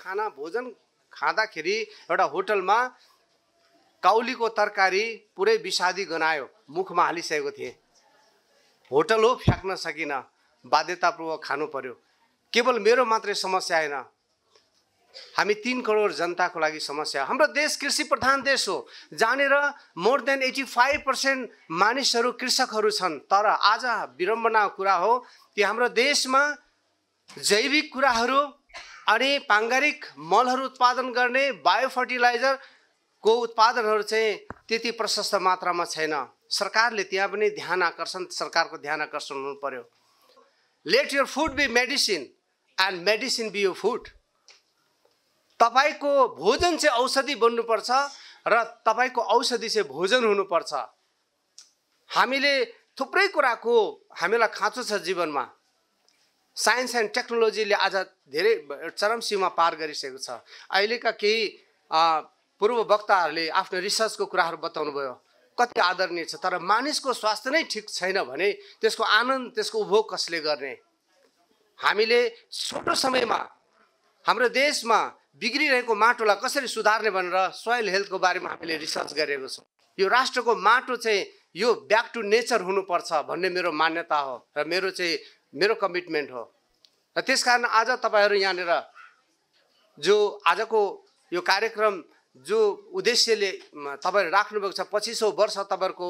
खाना भोजन खाँदाखेरि एउटा होटलमा काउलीको तरकारी पुरै विषादी गनायो मुखमा हालिसकेको थिएँ। होटल हो फ्याँक्न सकिनँ, बाध्यतापूर्वक खानु पर्यो। केवल मेरो मात्रै समस्या होइन, हामी 3 करोड जनताको लागि समस्या। हाम्रो देश कृषि प्रधान देश हो, जानेर मोर देन 85% मानिसहरू कृषकहरू छन्। तर आज विडम्बनाको कुरा हो कि हाम्रो देशमा जैविक कुराहरू अनि पाङ्गारिक मलहरू उत्पादन गर्ने बायो फर्टिलाइजरको उत्पादनहरू चाहिँ त्यति प्रशस्त मात्रामा छैन। सरकारले त्यहाँ पनि सरकारको ध्यान आकर्षण हुनु पर्यो। Let your food be medicine and medicine be your food. तपाईको भोजन चाहिँ औषधि बन्नुपर्छ र तपाईको औषधि चाहिँ भोजन हुनुपर्छ। हामीले थुप्रै कुराको हामीलाई खाँचो छ जीवनमा। साइन्स एन्ड टेक्नोलोजीले आज धेरै चरम सीमा पार गरिसकेको छ। अहिलेका केही पूर्व वक्ताहरूले आफ्नो रिसर्चको कुराहरू बताउनु भयो, कति आदरणीय छ। तर मानिसको स्वास्थ्य नै ठिक छैन भने त्यसको आनन्द, त्यसको उपभोग कसले गर्ने? हामीले छोटो समयमा हाम्रो देशमा बिग्रिरहेको माटोलाई कसरी सुधार्ने भनेर सोइल हेल्थको बारेमा हामीले रिसर्च गरेको छौँ। यो राष्ट्रको माटो चाहिँ यो ब्याक टु नेचर हुनुपर्छ भन्ने मेरो मान्यता हो र मेरो कमिटमेन्ट हो। र त्यसकारण आज तपाईहरू यहाँनिर जो आजको यो कार्यक्रम जो उद्देश्यले तपाईहरु राख्नुभएको छ, 25औं वर्ष तपाईहरुको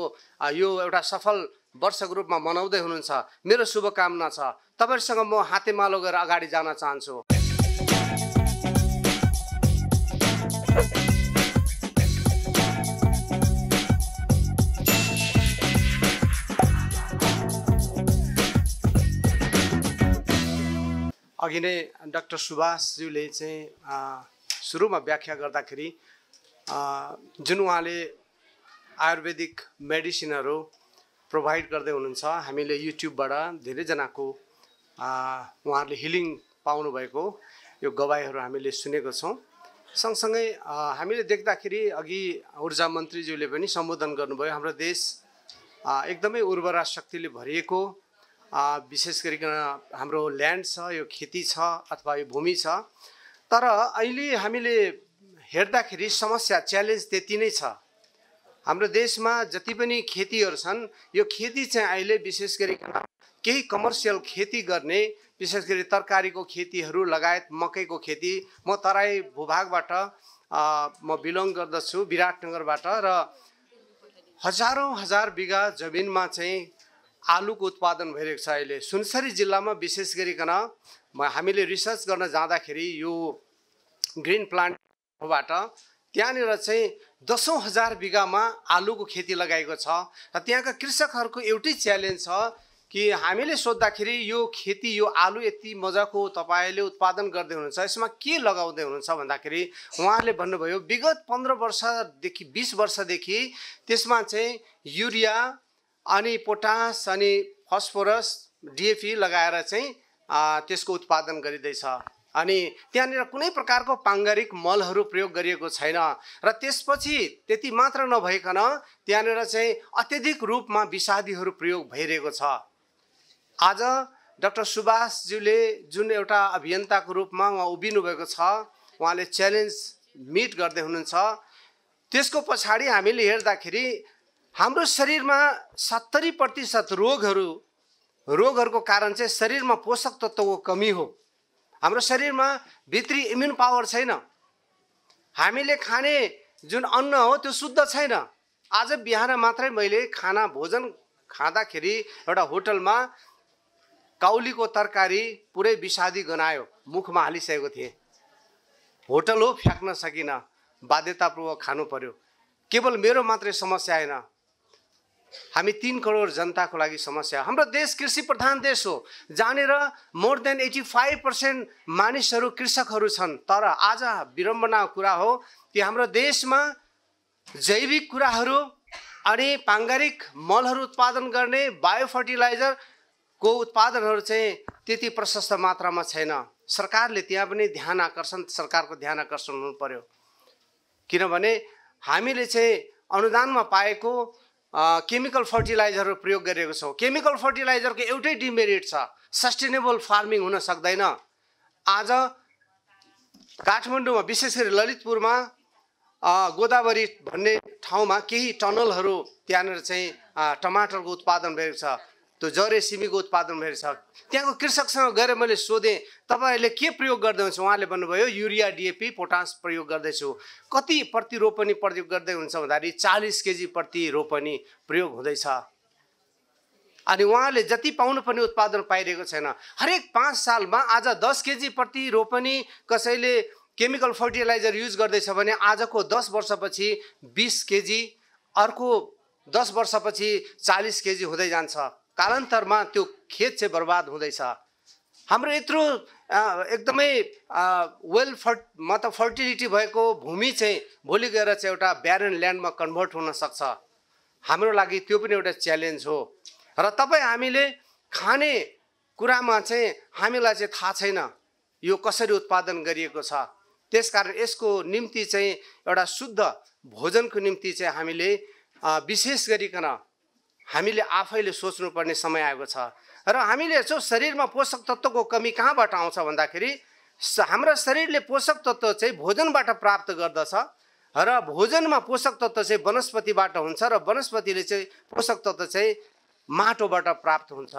यो एउटा सफल वर्षको रूपमा मनाउँदै हुनुहुन्छ। मेरो शुभकामना छ। तपाईहरुसँग म हातेमालो गरेर अगाडि जान चाहन्छु। अघि नै डाक्टर सुभाषज्यूले चाहिँ सुरुमा व्याख्या गर्दाखेरि जुन उहाँले आयुर्वेदिक मेडिसिनहरू प्रोभाइड गर्दै हुनुहुन्छ, हामीले युट्युबबाट धेरैजनाको उहाँहरूले हिलिङ पाउनुभएको यो गवाईहरू हामीले सुनेको छौँ। सँगसँगै हामीले देख्दाखेरि अघि ऊर्जा मन्त्रीज्यूले पनि सम्बोधन गर्नुभयो, हाम्रो देश एकदमै उर्वरा शक्तिले भरिएको, विशेष गरिकन हाम्रो ल्यान्ड छ, यो खेती छ अथवा यो भूमि छ। तर अहिले हामीले हेर्दाखेरि समस्या, च्यालेन्ज त्यति नै छ। हाम्रो देशमा जति पनि खेतीहरू छन्, यो खेती चाहिँ अहिले विशेष गरिकन केही कमर्सियल खेती गर्ने, विशेष गरी तरकारीको खेतीहरू लगायत मकैको खेती। म तराई भूभागबाट म बिलोङ गर्दछु, विराटनगरबाट, र हजार बिघा जमिनमा चाहिँ आलुको उत्पादन भइरहेको छ। अहिले सुनसरी जिल्लामा विशेष गरिकन हामीले रिसर्च गर्न जाँदाखेरि यो ग्रिन प्लान्टबाट त्यहाँनिर चाहिँ 10,000 बिघामा आलुको खेती लगाएको छ। र त्यहाँका कृषकहरूको एउटै च्यालेन्ज छ कि हामीले सोद्धाखेरि यो खेती, यो आलु यति मजाको तपाईले उत्पादन गर्दै हुनुहुन्छ, यसमा के लगाउँदै हुनुहुन्छ भन्दाखेरि उहाँहरूले भन्नुभयो विगत 15 वर्षदेखि 20 वर्षदेखि त्यसमा चाहिँ युरिया अनि पोटास अनि फस्फोरस, डिएपी लगाएर चाहिँ त्यसको उत्पादन गरिँदैछ। अनि त्यहाँनिर कुनै प्रकारको पाङ्गारिक मलहरू प्रयोग गरिएको छैन। र त्यसपछि त्यति मात्र नभइकन त्यहाँनिर चाहिँ अत्यधिक रूपमा विषादीहरू प्रयोग भइरहेको छ। आज डाक्टर सुभाषज्यूले जुन एउटा अभियन्ताको रूपमा उहाँ उभिनु भएको छ, उहाँले च्यालेन्ज मिट गर्दै हुनुहुन्छ। त्यसको पछाडि हामीले हेर्दाखेरि हाम्रो शरीरमा 70% रोगहरूको कारण चाहिँ शरीरमा पोषक तत्त्वको कमी हो। हाम्रो शरीरमा भित्री इम्युन पावर छैन। हामीले खाने जुन अन्न हो त्यो शुद्ध छैन। आज बिहान मात्रै मैले भोजन खाँदाखेरि एउटा होटलमा काउलीको तरकारी पुरै विषादी गनायो मुखमा हालिसकेको थिएँ। होटल हो फ्याँक्न सकिनँ, बाध्यतापूर्वक खानु पर्यो। केवल मेरो मात्रै समस्या होइन, हामी 3 करोड जनताको लागि समस्या। हाम्रो देश कृषि प्रधान देश हो, जानेर मोर देन 85% मानिसहरू कृषकहरू छन्। तर आज विडम्बनाको कुरा हो कि हाम्रो देशमा जैविक कुराहरू अनि पाङ्गारिक मलहरू उत्पादन गर्ने बायो फर्टिलाइजरको उत्पादनहरू चाहिँ त्यति प्रशस्त मात्रामा छैन। सरकारले त्यहाँ पनि सरकारको ध्यान आकर्षण हुनु पर्यो। किनभने हामीले चाहिँ अनुदानमा पाएको केमिकल फर्टिलाइजरहरू प्रयोग गरिरहेको छौँ। केमिकल फर्टिलाइजरको एउटै डिमेरिट छ, सस्टेनेबल फार्मिङ हुन सक्दैन। आज काठमाडौँमा विशेष गरी ललितपुरमा गोदावरी भन्ने ठाउँमा केही टनलहरू त्यहाँनिर चाहिँ टमाटरको उत्पादन भएको छ, त्यो जरे सिमीको उत्पादन भएको छ। त्यहाँको कृषकसँग गएर मैले सोधेँ तपाईँहरूले के प्रयोग गर्दै हुन्छ? उहाँले भन्नुभयो युरिया डिएपी पोटास प्रयोग गर्दैछु। कति प्रति रोपनी प्रयोग गर्दै हुन्छ भन्दाखेरि 40 केजी प्रति रोपनी प्रयोग हुँदैछ। अनि उहाँले जति पाउनुपर्ने उत्पादन पाइरहेको छैन। हरेक 5 सालमा आज 10 केजी प्रति रोपनी कसैले केमिकल फर्टिलाइजर युज गर्दैछ भने आजको 10 वर्षपछि 20 केजी, अर्को 10 वर्षपछि 40 केजी हुँदै जान्छ। कालान्तरमा त्यो खेत चाहिँ बर्बाद हुँदैछ। हाम्रो यत्रो एकदमै मतलब फर्टिलिटी भएको भूमि चाहिँ भोलि गएर चाहिँ एउटा ब्यारन ल्यान्डमा कन्भर्ट हुन सक्छ। हाम्रो लागि त्यो पनि एउटा च्यालेन्ज हो। र तपाईँ हामीले खाने कुरामा चाहिँ हामीलाई चाहिँ थाहा छैन यो कसरी उत्पादन गरिएको छ। त्यसकारण यसको निम्ति चाहिँ एउटा शुद्ध भोजनको निम्ति चाहिँ हामीले विशेष गरिकन हामीले आफैले सोच्नुपर्ने समय आएको छ। र हामीले यसो शरीरमा पोषक तत्त्वको कमी कहाँबाट आउँछ भन्दाखेरि हाम्रो शरीरले पोषक तत्त्व चाहिँ भोजनबाट प्राप्त गर्दछ र भोजनमा पोषक तत्त्व चाहिँ वनस्पतिबाट हुन्छ र वनस्पतिले चाहिँ पोषक तत्त्व चाहिँ माटोबाट प्राप्त हुन्छ।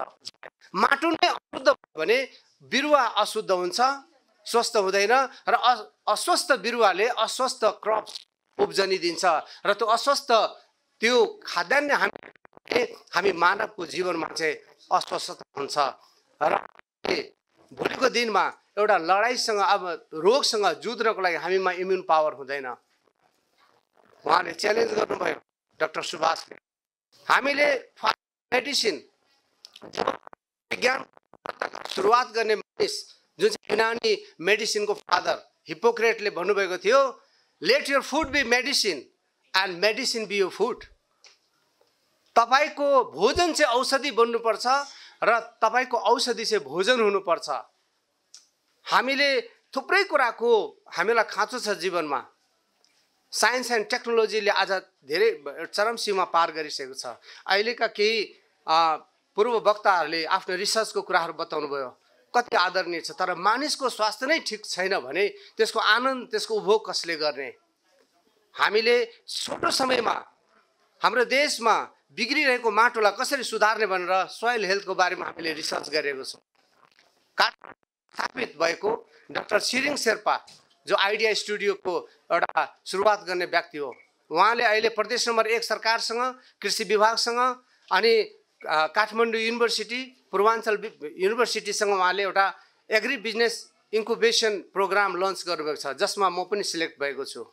माटो नै अशुद्ध भयो भने बिरुवा अशुद्ध हुन्छ, स्वस्थ हुँदैन र अस्वस्थ बिरुवाले अस्वस्थ क्रप्स उब्जनी दिन्छ र त्यो अस्वस्थ त्यो खाद्यान्न हामी मानवको जीवनमा चाहिँ अस्वस्थता हुन्छ। र भोलिको दिनमा एउटा लडाइँसँग अब रोगसँग जुझ्नको लागि हामीमा इम्युन पावर हुँदैन। उहाँले च्यालेन्ज गर्नुभयो डाक्टर सुभाषले। हामीले मेडिसिन विज्ञान सुरुवात गर्ने मानिस जुन चाहिँ युनानी मेडिसिनको फादर हिप्पोक्रेटले भन्नुभएको थियो, let your food be medicine and medicine be your food. तपाईको भोजन चाहिँ औषधि बन्नुपर्छ र तपाईको औषधि चाहिँ भोजन हुनुपर्छ। हामीले थुप्रै कुराको हामीलाई खाँचो छ जीवनमा। साइन्स एन्ड टेक्नोलोजीले आज धेरै चरम सीमा पार गरिसकेको छ। अहिलेका केही पूर्व वक्ताहरूले आफ्नो रिसर्चको कुराहरू बताउनु भयो, कति आदरणीय छ। तर मानिसको स्वास्थ्य नै ठिक छैन भने त्यसको आनन्द त्यसको उपभोग कसले गर्ने? हामीले छोटो समयमा हाम्रो देशमा बिग्रिरहेको माटोलाई कसरी सुधार्ने भनेर सोइल हेल्थको बारेमा हामीले रिसर्च गरेको छौँ। स्थापित भएको डाक्टर छिरिङ शेर्पा जो आइडिया स्टुडियोको एउटा सुरुवात गर्ने व्यक्ति हो, उहाँले अहिले प्रदेश नम्बर 1 सरकारसँग, कृषि विभागसँग अनि काठमाडौँ युनिभर्सिटी, पूर्वाञ्चल युनिभर्सिटीसँग उहाँले एउटा agri business incubation programme launch गर्नुभएको छ, जसमा म पनि सिलेक्ट भएको छु।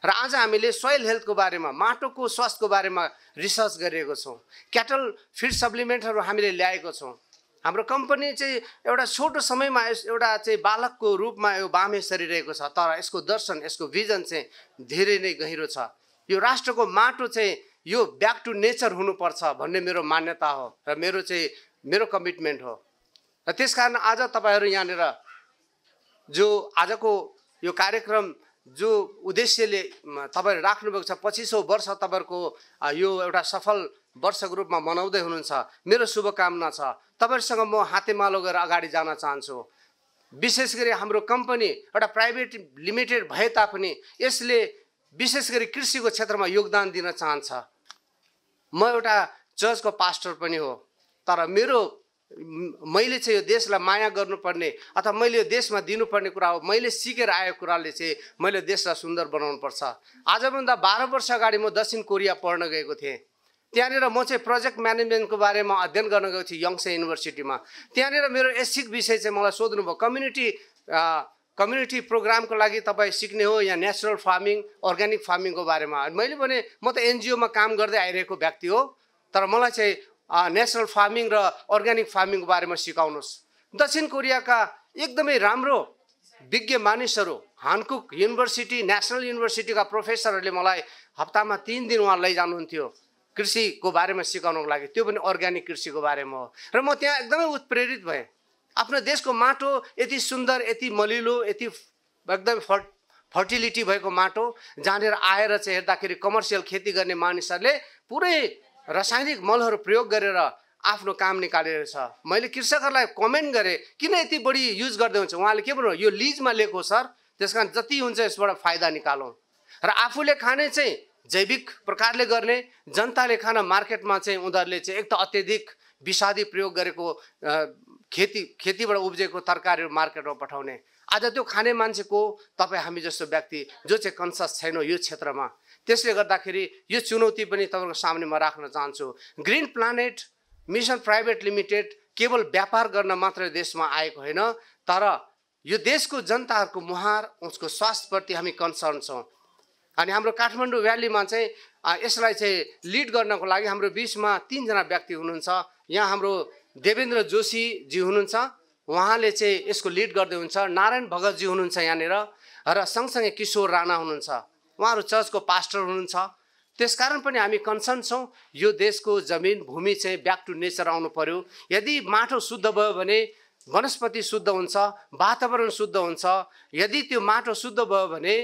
र आज हामीले सोइल हेल्थको बारेमा, माटोको स्वास्थ्यको बारेमा रिसर्च गरिरहेको छौँ। क्याटल फिड सप्लिमेन्टहरू हामीले ल्याएको छौँ। हाम्रो कम्पनी चाहिँ एउटा छोटो समयमा एउटा चाहिँ बालकको रूपमा यो बामे सरिरहेको छ, तर यसको दर्शन, यसको भिजन चाहिँ धेरै नै गहिरो छ। यो राष्ट्रको माटो चाहिँ यो ब्याक टु नेचर हुनुपर्छ भन्ने मेरो मान्यता हो र मेरो कमिटमेन्ट हो। र त्यसकारण आज तपाईँहरू यहाँनिर जो आजको यो कार्यक्रम जो उद्देश्यले तपाईहरु राख्नुभएको छ, 25औं वर्ष तपाईहरुको यो एउटा सफल वर्षको रूपमा मनाउँदै हुनुहुन्छ, मेरो शुभकामना छ। तपाईहरुसँग म हातेमालो गरेर अगाडि जान चाहन्छु। विशेष गरी हाम्रो कम्पनी एउटा प्राइभेट लिमिटेड भए तापनि यसले विशेष गरी कृषिको क्षेत्रमा योगदान दिन चाहन्छ। म एउटा चर्चको पास्टर पनि हो, तर मैले चाहिँ यो देशलाई माया गर्नुपर्ने अथवा मैले यो देशमा दिनुपर्ने कुरा हो। मैले सिकेर आएको कुराले चाहिँ मैले देशलाई सुन्दर बनाउनु पर्छ। आजभन्दा 12 वर्ष अगाडि म दक्षिण कोरिया पढ्न गएको थिएँ। त्यहाँनिर म चाहिँ प्रोजेक्ट म्यानेजमेन्टको बारेमा अध्ययन गर्न गएको थिएँ यङसे युनिभर्सिटीमा। त्यहाँनिर मेरो एसिक विषय चाहिँ मलाई सोध्नुभयो, कम्युनिटी प्रोग्रामको लागि तपाईँ सिक्ने हो या नेचुरल फार्मिङ, अर्ग्यानिक फार्मिङको बारेमा। मैले भने म त एनजिओमा काम गर्दै आइरहेको व्यक्ति हो, तर मलाई चाहिँ नेचुरल फार्मिङ र अर्ग्यानिक फार्मिङको बारेमा सिकाउनुहोस्। दक्षिण कोरियाका एकदमै राम्रो विज्ञ मानिसहरू, हानकुक युनिभर्सिटी, नेसनल युनिभर्सिटीका प्रोफेसरहरूले मलाई हप्तामा 3 दिन उहाँ लैजानुहुन्थ्यो कृषिको बारेमा सिकाउनको लागि, त्यो पनि अर्ग्यानिक कृषिको बारेमा हो। र म त्यहाँ एकदमै उत्प्रेरित भएँ। आफ्नो देशको माटो यति सुन्दर, यति मलिलो, यति एकदम फर्टिलिटी भएको माटो, जहाँनिर आएर चाहिँ हेर्दाखेरि कमर्सियल खेती गर्ने मानिसहरूले पुरै रासायनिक मलहरू प्रयोग गरेर आफ्नो काम निकालेर छ। मैले कृषकहरूलाई कमेन्ट गरेँ, किन यति बढी युज गर्दै हुन्छ? उहाँले के भन्नुभयो, यो लिजमा लिएको सर, त्यसकारण जति हुन्छ यसबाट फाइदा निकालौँ र आफूले खाने चाहिँ जैविक प्रकारले गर्ने, जनताले खान मार्केटमा चाहिँ उनीहरूले चाहिँ एक त अत्यधिक विषादी प्रयोग गरेको खेतीबाट उब्जेको तरकारीहरू मार्केटमा पठाउने। आज त्यो खाने मान्छेको तपाईँ हामी जस्तो व्यक्ति जो चाहिँ कन्सियस छैन यो क्षेत्रमा, त्यसले गर्दाखेरि यो चुनौती पनि तपाईँको सामने म राख्न चाहन्छु। Green planet mission private limited केवल व्यापार गर्न मात्र देशमा आएको होइन, तर यो देशको जनताहरूको मुहार उसको स्वास्थ्यप्रति हामी कन्सर्न छौँ। अनि हाम्रो काठमाडौँ भ्यालीमा चाहिँ यसलाई चाहिँ लिड गर्नको लागि हाम्रो बिचमा 3 जना व्यक्ति हुनुहुन्छ। यहाँ हाम्रो देवेन्द्र जोशीजी हुनुहुन्छ, उहाँले चाहिँ यसको लिड गर्दै हुन्छ। नारायण भगतजी हुनुहुन्छ यहाँनिर र सँगसँगै किशोर राणा हुनुहुन्छ, उहाँहरू चर्चको पास्टर हुनुहुन्छ। त्यसकारण पनि हामी कन्सर्न छौँ यो देशको जमिन भूमि चाहिँ ब्याक टु नेचर आउनु पर्यो। यदि माटो शुद्ध भयो भने वनस्पति शुद्ध हुन्छ, वातावरण शुद्ध हुन्छ। यदि त्यो माटो शुद्ध भयो भने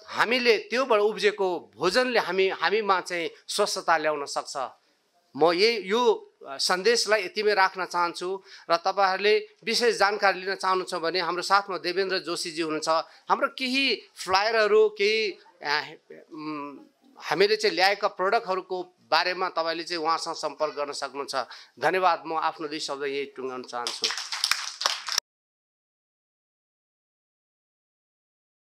हामीले त्योबाट उब्जेको भोजनले हामीमा चाहिँ स्वस्थता ल्याउन सक्छ। म यो सन्देशलाई यतिमै राख्न चाहन्छु र तपाईँहरूले विशेष जानकारी लिन चाहनुहुन्छ भने हाम्रो साथमा देवेन्द्र जोशीजी हुनुहुन्छ। हाम्रो केही फ्लायरहरू, केही हामीले चाहिँ ल्याएका प्रडक्टहरूको बारेमा तपाईँले चाहिँ उहाँसँग सम्पर्क गर्न सक्नुहुन्छ। धन्यवाद। म आफ्नो 2 शब्द यही टुङ्गाउन चाहन्छु।